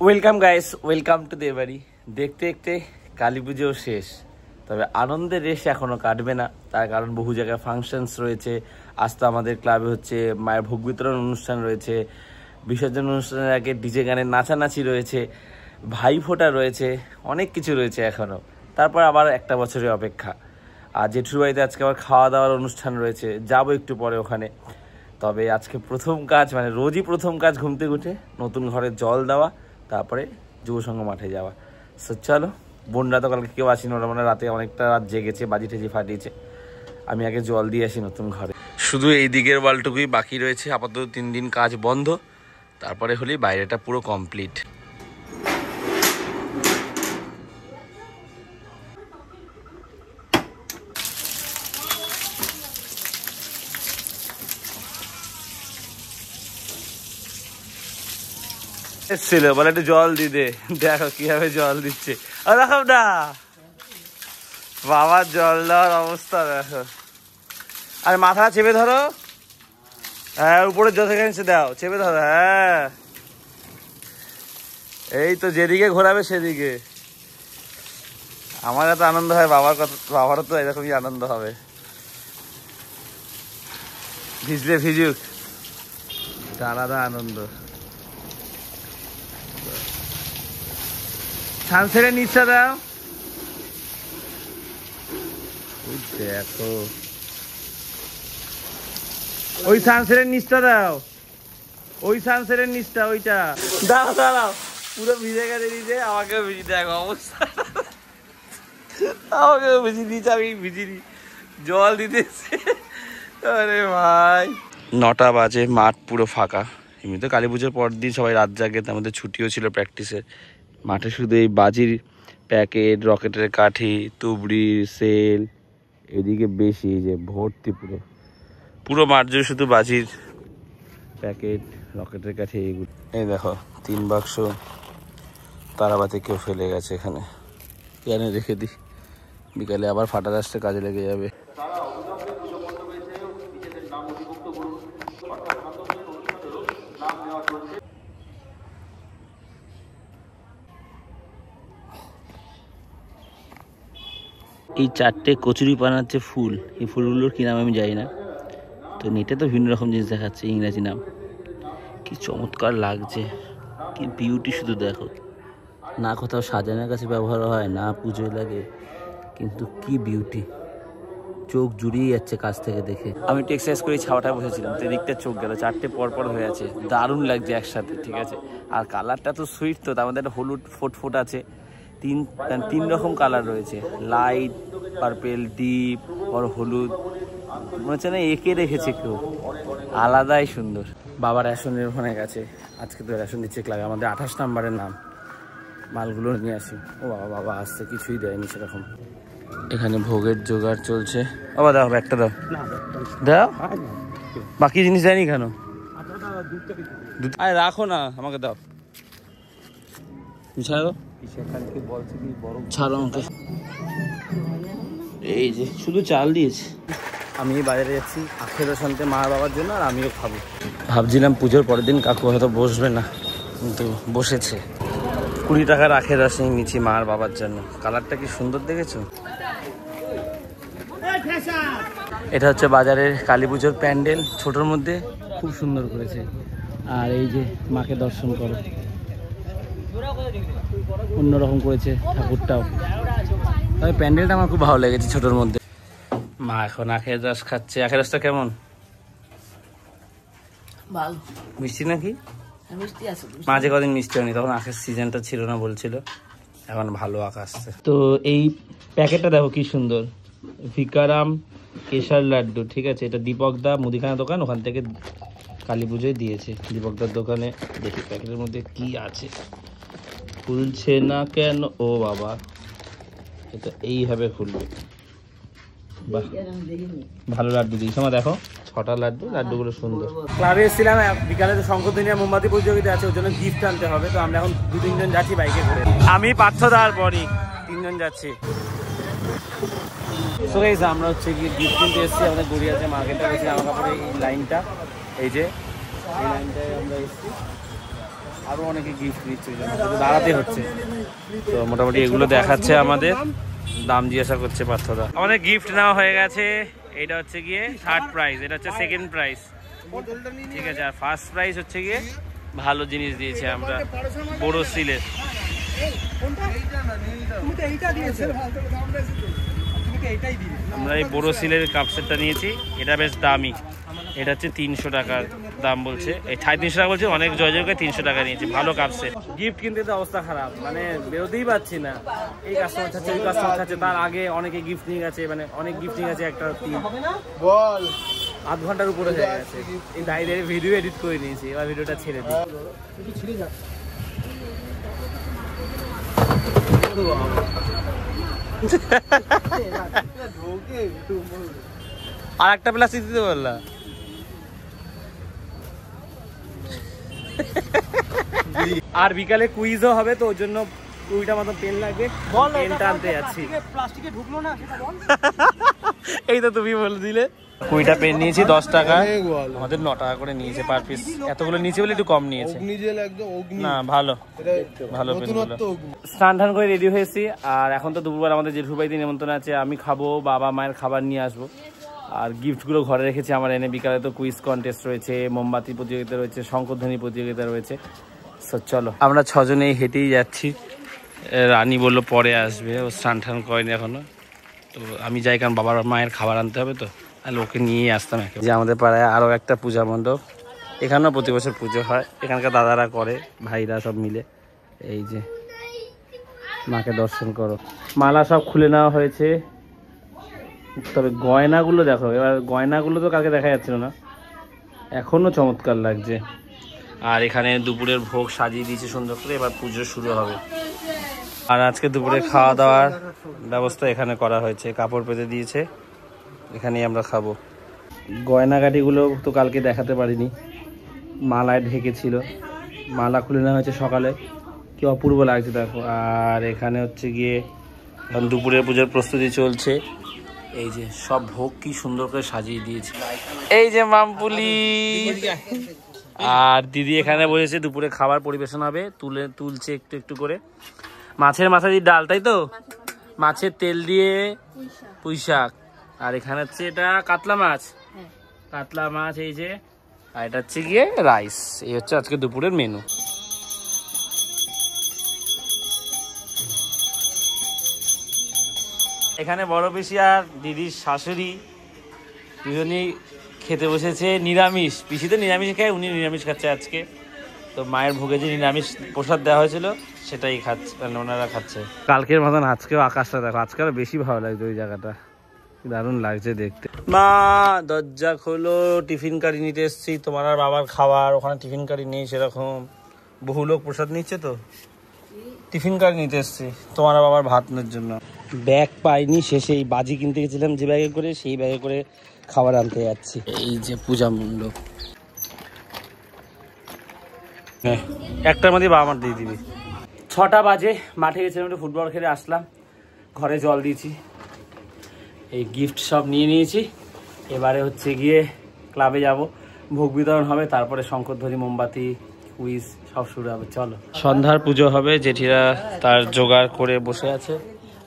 Welcome guys, welcome to Debari. দেখতে দেখতে কালী পুজোও শেষ, তবে আনন্দের রেশ এখনো কাটবে না। তার কারণ বহু জায়গায় ফাংশনস রয়েছে। আজ তো আমাদের ক্লাবে হচ্ছে মায়ের ভোগ বিতরণ অনুষ্ঠান রয়েছে, বিসর্জন অনুষ্ঠানের আগে ডিজে গানের নাচানাচি রয়েছে, ভাইফোঁটা রয়েছে, অনেক কিছু রয়েছে এখনো। তারপর আবার একটা বছরের অপেক্ষা। আর জেঠুর বাড়িতে আজকে আবার খাওয়া দাওয়ার অনুষ্ঠান রয়েছে, যাবো একটু পরে ওখানে। তবে আজকে প্রথম কাজ, মানে রোজই প্রথম কাজ, ঘুম থেকে উঠে নতুন ঘরে জল দেওয়া, তারপরে যুবসংঘ মাঠে যাওয়া। সো চলো, বোনরা তো কালকে কেউ আসেনি, ওরা মানে রাতে অনেকটা রাত জেগেছে, বাজি টেজি ফাটিয়েছে। আমি আগে জল দিয়ে আসি নতুন ঘরে। শুধু এই দিকের ওয়ালটুকুই বাকি রয়েছে, আপাতত 3 দিন কাজ বন্ধ, তারপরে হলেই বাইরেটা পুরো কমপ্লিট। এসছিল বলে একটু জল দিতে, দেখো কিভাবে জল দিচ্ছে। দেখো না বাবার জল দেওয়ার অবস্থা দেখো। আর মাথা চেপে ধরো, হ্যাঁ উপরে জল থেকে দাও, চেপে ধরো, হ্যাঁ এই তো যেদিকে ঘোরাবে সেদিকে। আমার এত আনন্দ হয় বাবার কথা, বাবারও তো এরকমই আনন্দ হবে। ভিজলে ভিজুক, এটা আলাদা আনন্দ। সানসেটের নিচটা দাও, দেখো ওই সানসেটের নিচটা দাও, ওই সানসেটের নিচটা, ওইটা দাও দাঁড়াও। পুরো ভিজে গেছে নিচে, আমাকেও ভিজি, দেখো অবস্থা, আমাকেও ভিজি দিয়েছে, আমি ভিজিনি, জল দিতেছে। আরে ভাই 9টা বাজে, মাঠ পুরো ফাঁকা। এমনি তো কালী পুজোর পর দিন সবাই রাত জাগে, তার মধ্যে ছুটিও ছিল প্র্যাকটিসের। মাঠে শুধু এই বাজির প্যাকেট, রকেটের কাঠি, তুবড়ি, সেল, এদিকে বেশি, যে ভর্তি পুরো পুরো মাঠ জুড়ে শুধু বাজির প্যাকেট, রকেটের কাঠি, এইগুলো। এই দেখো 3 বাক্স তারাবাতি কেউ ফেলে গেছে এখানে, এখানে রেখে দিই, বিকালে আবার ফাটার আসতে কাজে লেগে যাবে। এই 4টে কচুরি বানাচ্ছে ফুল, এই ফুলগুলোর কি নাম আমি জানি না। তো নেটে তো ভিন্ন রকম জিনিস দেখাচ্ছে, ইংরেজি নাম। কি চমৎকার লাগছে, কি বিউটি, শুধু দেখো না। কোথাও সাজানোর কাছে ব্যবহার হয় না, পুজোয় লাগে, কিন্তু কি বিউটি, চোখ জুড়িয়ে যাচ্ছে কাছ থেকে দেখে। আমি একটু এক্সারসাইজ করে ছাওয়াটায় বসেছিলাম, তো এদিকটা চোখ গেল, 4টে পরপর হয়ে আছে, দারুণ লাগছে একসাথে, ঠিক আছে। আর কালারটা তো সুইট, তো তার মধ্যে একটা হলুদ ফোট আছে, 3 রকম কালার রয়েছে, লাইট, পার্পেল, ডিপ, আর হলুদ। মনে হচ্ছে না এঁকে রেখেছে কেউ, আলাদাই সুন্দর। বাবার রেশনের ওখানে গেছে, আজকে তো রেশন দিচ্ছে ক্লাবে, আমাদের 28 নম্বরের নাম। মালগুলো নিয়ে আসি। ও বাবা, বাবা আসছে, কিছুই দেয়নি সেরকম। এখানে ভোগের জোগাড় চলছে। বাবা দাও, একটা দাও, দাও, বাকি জিনিস দেয়নি কেন? আরে রাখো না, আমাকে দাও, ছাড়ো ছাড়ো আমাকে। এই যে শুধু চাল দিয়েছে। আমি বাজারে যাচ্ছি আখের রস আনতে মার বাবার জন্য, আর আমিও খাবো। ভাবছিলাম পুজোর পরের দিন কাকু হয়তো বসবে না, কিন্তু বসেছে। 20 টাকার আখের রস নিচ্ছি মার বাবার জন্য। কালারটা কি সুন্দর দেখেছো? এটা হচ্ছে বাজারের কালী পুজোর প্যান্ডেল, ছোটোর মধ্যে খুব সুন্দর করেছে। আর এই যে মাকে দর্শন করো, অন্যরকম করেছে ঠাকুরটাও। তবে প্যান্ডেলটা আমার খুব ভালো লেগেছে ছোটোর মধ্যে। মা এখন আখের রস খাচ্ছে। আখের রসটা কেমন? ভালো, মিষ্টি নাকি? মিষ্টি আছে। মাঝে কদিন মিষ্টি হয়নি, তখন আখের সিজনটা ছিল না বলছিল, এখন ভালো আখ আসছে। তো এই প্যাকেটটা দেখো কি সুন্দর, ভিকারাম কেশর লাড্ডু, ঠিক আছে। এটা দীপকদা মুদিখানা দোকান, ওখান থেকে কালী পুজোয় দিয়েছে। দীপকদার দোকানে দেখি প্যাকেটের মধ্যে কি আছে, খুলছে না কেন? ও বাবা, এটা এইভাবে খুলবে। বাহ, ভালো লাড্ডু দিয়েছে। আমার দেখো 6টা লাড্ডু, লাড্ডুগুলো সুন্দর। ক্লাবে এসেছিলাম, বিকালে তো শঙ্কর দুনিয়া মোমবাতি প্রতিযোগিতা আছে, ওর জন্য গিফট আনতে হবে। তো আমরা এখন 2-3 জন যাচ্ছি বাইকে করে, আমি পার্থদার বড়ি 3 জন যাচ্ছি। সো গাইস, আমরা হচ্ছে কি গিফট কিনতে এসেছি আমাদের গড়িয়াতে মার্কেটে, গেছি জামা কাপড়ের এই লাইনটা, এই যে এই লাইনটায় আমরা এসেছি। আরো অনেকে গিফট দিচ্ছে, দাঁড়াতে হচ্ছে। তো মোটামুটি এগুলো দেখাচ্ছে আমাদের, দাম জিজ্ঞাসা করছে পার্থদা। আমাদের গিফট নেওয়া হয়ে গেছে। এটা হচ্ছে গিয়ে থার্ড প্রাইজ, এটা হচ্ছে সেকেন্ড প্রাইজ, ঠিক আছে। আর ফার্স্ট প্রাইজ হচ্ছে গিয়ে ভালো জিনিস দিয়েছে আমরা, বড় সিলের। আমরা এই বড় সিলের কাপ সেটটা নিয়েছি, এটা বেশ দামি। এটা হচ্ছে 300 টাকার দাম বলছে, এই 350 টাকা বলছে, অনেক জয় জয় করে 300 টাকা নিয়েছি। ভালো কাপ সেট। গিফট কিনতে তো অবস্থা খারাপ, মানে বেরোতেই পারছি না। এই কাস্টমার ছাড়ছে, ওই কাস্টমার ছাড়ছে। তার আগে অনেকে গিফট নিয়ে গেছে, মানে অনেক গিফট নিয়ে গেছে। একটা বল আধ ঘন্টার উপরে হয়ে গেছে। এই দাঁড়িয়ে ভিডিও এডিট করে নিয়েছি, এবার ভিডিওটা ছেড়ে দিই। আর একটা প্লাস্টিক দিতে বললা। আর বিকালে কুইজও হবে, তো ওর জন্য 2টা মতো পেন লাগবে, পেনটা আনতে যাচ্ছি। এই তো তুমি বলে দিলে। 20টা পেন নিয়েছি 10 টাকা, আমাদের 9 টাকা করে নিয়েছে পার পিস। এতগুলো নিয়েছে বলে একটু কম নিয়েছে। না ভালো ভালো পেনগুলো। স্নান টান করে রেডি হয়েছি, আর এখন তো দুপুরবেলা আমাদের জেঠুর বাড়িতে নিমন্ত্রণ আছে। আমি খাবো, বাবা মায়ের খাবার নিয়ে আসবো। আর গিফটগুলো ঘরে রেখেছি আমার এনে। বিকালে তো কুইজ কন্টেস্ট রয়েছে, মোমবাতি প্রতিযোগিতা রয়েছে, শঙ্করধ্বনি প্রতিযোগিতা রয়েছে। সো চলো, আমরা 6 জনেই হেঁটেই যাচ্ছি। রানী বললো পরে আসবে, ও স্নান টান করেনি এখনো। তো আমি যাই, কারণ বাবার মায়ের খাবার আনতে হবে, তো তাহলে ওকে নিয়েই আসতাম। যে আমাদের পাড়ায় আরও একটা পূজা মণ্ডপ, এখানেও প্রতি বছর পুজো হয়। এখানকার দাদারা করে, ভাইরা সব মিলে। এই যে মাকে দর্শন করো। মালা সব খুলে নেওয়া হয়েছে, তবে গয়নাগুলো দেখো। এবার গয়নাগুলো তো কালকে দেখা যাচ্ছিল না, এখনও চমৎকার লাগছে। আর এখানে দুপুরের ভোগ সাজিয়ে দিয়েছে সুন্দর করে, এবার পুজো শুরু হবে। আর আজকে দুপুরে খাওয়া দাওয়ার ব্যবস্থা এখানে করা হয়েছে, কাপড় পেতে দিয়েছে, এখানেই আমরা খাবো। গয়নাগাটিগুলো তো কালকে দেখাতে পারিনি, মালায় ঢেকেছিল। মালা খুলে নেওয়া হয়েছে সকালে, কি অপূর্ব লাগছে দেখো। আর এখানে হচ্ছে গিয়ে এখন দুপুরের পুজোর প্রস্তুতি চলছে। এই যে সব ভোগ কি সুন্দর করে সাজিয়ে দিয়েছে। এই যে মামপুলি আর দিদি এখানে বসেছে, দুপুরে খাবার পরিবেশন হবে। তুলছে একটু একটু করে। মাছের মাথা দিয়ে ডাল, তাই তো? মাছের তেল দিয়ে পুঁই শাক। আর এখানে হচ্ছে এটা কাতলা মাছ, কাতলা মাছ এই যে। আর এটা হচ্ছে গিয়ে রাইস। এই হচ্ছে আজকে দুপুরের মেনু। এখানে বড় পিসি আর দিদির শাশুড়ি দুজনেই খেতে বসেছে নিরামিষ। পিসি তো নিরামিষ খায়, উনি নিরামিষ খাচ্ছে আজকে। তো মায়ের ভোগে যে নিরামিষ প্রসাদ দেওয়া হয়েছিল সেটাই খাচ্ছে, ওনারা খাচ্ছে। কালকের মতন আজকেও আকাশটা দেখো, আজকে আরো বেশি ভালো লাগছে। ওই জায়গাটা দারুণ লাগছে দেখতে। মা দরজা খোলো, টিফিন কারি নিতে এসছি। তোমার আর বাবার খাবার, ওখানে টিফিন কারি নেই সেরকম। বহু লোক প্রসাদ নিচ্ছে, তো টিফিন কারি নিতে এসছি তোমার আর বাবার ভাতনের জন্য। ব্যাগ পাইনি, শেষে এই বাজি কিনতে গেছিলাম যে ব্যাগে করে, সেই ব্যাগে করে খাবার আনতে যাচ্ছি। এই যে পূজা মণ্ডপ, হ্যাঁ 1টার মধ্যে বাবা মার দিয়ে দিবি। 6টা বাজে, মাঠে গেছিলাম একটু ফুটবল খেলে আসলাম, ঘরে জল দিয়েছি। এই গিফট সব নিয়ে নিয়েছি। এবারে হচ্ছে গিয়ে ক্লাবে যাব, ভোগ বিতরণ হবে, তারপরে শঙ্করধ্বনি, মোমবাতি, কুইজ সব শুরু হবে। চলো, সন্ধ্যার পুজো হবে, জেঠিরা তার জোগাড় করে বসে আছে।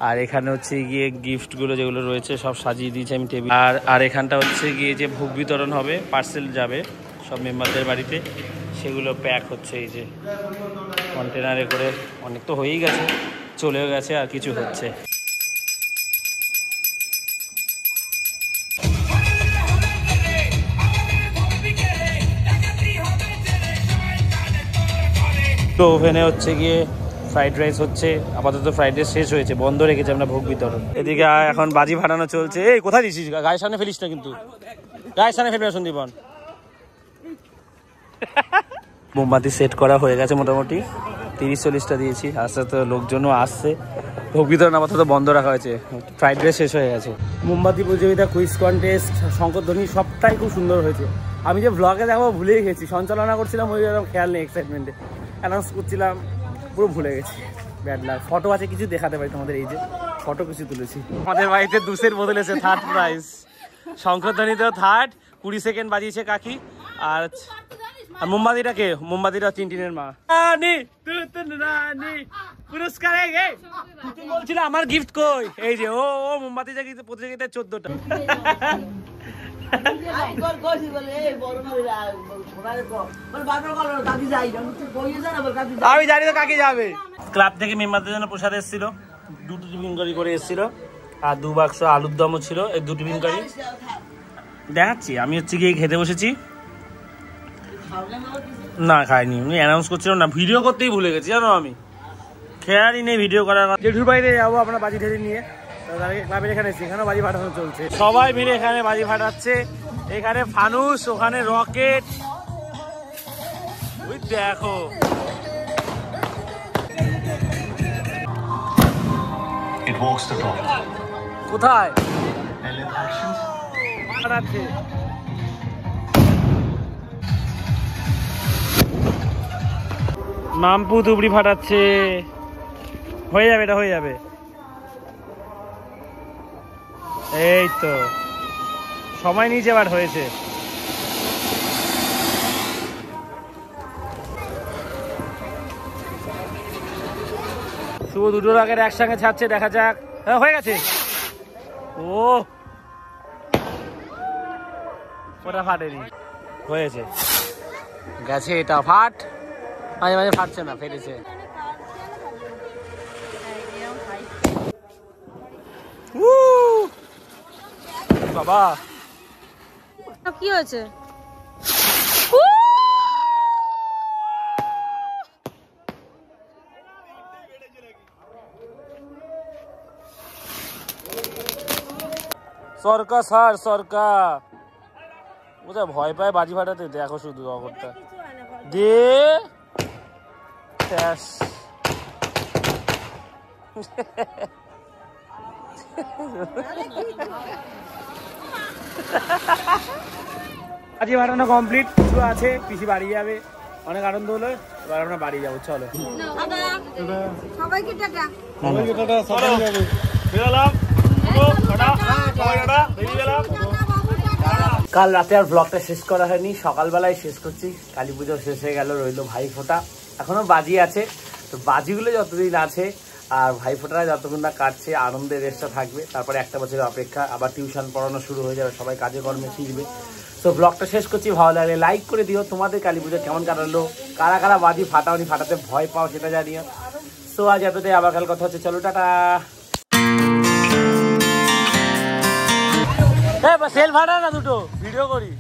আর এখানে হচ্ছে গিয়ে গিফটগুলো যেগুলো রয়েছে সব সাজিয়ে দিয়েছি আমি টেবিল। আর এখানটা হচ্ছে গিয়ে যে ভোগ বিতরণ হবে, পার্সেল যাবে সব মেম্বারদের বাড়িতে, সেগুলো প্যাক হচ্ছে এই যে কন্টেনারে করে। অনেক তো হয়েই গেছে, চলেও গেছে, আর কিছু হচ্ছে। তো ওভেনে হচ্ছে গিয়ে ফ্রাইড রাইস হচ্ছে। আপাতত ফ্রাইড রাইস শেষ হয়েছে, বন্ধ রেখেছি আমরা ভোগ বিতরণ। এদিকে এখন বাজি ফাটানো চলছে। এই কোথায় দিছিস? গায়ের সামনে ফেলিস না কিন্তু, গায়ের সামনে ফেলবে না সন্দীপন। মোমবাতি সেট করা হয়ে গেছে, মোটামুটি 30-40টা দিয়েছি। আস্তে আস্তে লোকজনও আসছে। ভোগ বিতরণ আপাতত বন্ধ রাখা হয়েছে, ফ্রাইড রাইস শেষ হয়ে গেছে। মোমবাতি প্রতিযোগিতা, কুইজ কন্টেস্ট, শঙ্করধ্বনি সবটাই খুব সুন্দর হয়েছে। আমি যে ব্লগে দেখাবো ভুলেই গেছি, সঞ্চালনা করছিলাম, ওই রকম খেয়াল নেই, এক্সাইটমেন্টে অ্যানাউন্স করছিলাম, পুরো ভুলে গেছি। Bad luck. ফটো আছে, কিছু দেখাতে পারি তোমাদের। এই যে ফটো কিছু তুলেছি। আমাদের বাড়িতে দুসের বদল এসে থার্ড প্রাইজ, শঙ্করধ্বনিতেও থার্ড। 20 সেকেন্ড বাজিয়েছে কাকি। আর আর মোমবাতিটা কে? মোমবাতিটা টিনটিনের মা। রানী রানী পুরস্কার তুই বলছিল আমার গিফট কই? এই যে ও ও মোমবাতি জাগিয়ে প্রতিযোগিতায় 14টা। আমি জানি তো কাকে যাবে। ক্লাব থেকে মেম্বারদের জন্য প্রসাদ এসেছিল, 2টি টিফিন কারি করে এসেছিল আর 2 বাক্স আলুর দমও ছিল। এই 2 টিফিন কারি দেখাচ্ছি। আমি হচ্ছে গিয়ে খেতে বসেছি। না খাইনি, উনি অ্যানাউন্স করছিলাম না, ভিডিও করতেই ভুলে গেছি জানো। আমি খেয়ালই নেই ভিডিও করার। জেঠুর বাড়িতে যাবো আপনার বাজি ঠেলি নিয়ে। ক্লাবের এখানে এখানেও বাজি ফাটানো চলছে, সবাই মিলে এখানে বাজি ফাটাচ্ছে। এখানে ফানুস, ওখানে রকেট, ওই দেখো। কোথায় ফাটাচ্ছে? মামপু তুবড়ি ফাটাচ্ছে। হয়ে যাবে, এটা হয়ে যাবে। এই তো সময় নিচে বার হয়েছে। শুভ 2টো রকেট একসঙ্গে ছাড়ছে, দেখা যাক। হ্যাঁ হয়ে গেছে। ও ওটা ফাটেনি, হয়েছে গেছে। এটা ফাট, মাঝে মাঝে ফাটছে না, ফেটেছে। বাবা কি হয়েছে? সরকার স্যার সরকার কোথায় ভয় পায় বাজি ফাটাতে। দেখো শুধু অগরটা দে বাজি ফাটানো কমপ্লিট, কিছু আছে, পিসি বাড়ি যাবে। অনেক আনন্দ হলো, এবার আমরা বাড়ি যাবো। চলো সবাইকে টাটা। কাল রাতে আর ব্লগটা শেষ করা হয়নি, সকালবেলায় শেষ করছি। কালী পুজো শেষ হয়ে গেল, রইলো ভাই ফোঁটা। এখনো বাজি আছে, তো বাজিগুলো যতদিন আছে আর ভাই ফোঁটারা যতক্ষণ না কাটছে আনন্দের রেস্টটা থাকবে। তারপরে একটা বছরের অপেক্ষা, আবার টিউশন পড়ানো শুরু হয়ে যাবে, সবাই কাজে কর্মে ফিরবে। তো ব্লগটা শেষ করছি, ভালো লাগলে লাইক করে দিও। তোমাদের কালী পুজো কেমন কাটালো, কারা কারা বাজি ফাটাওনি, ফাটাতে ভয় পাও সেটা জানিও। সো আজ এতটাই, আবার কাল কথা হচ্ছে। চলো টাটা। সেল ফাটা না, 2টো ভিডিও করি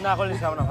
না, করলিস খাবো না।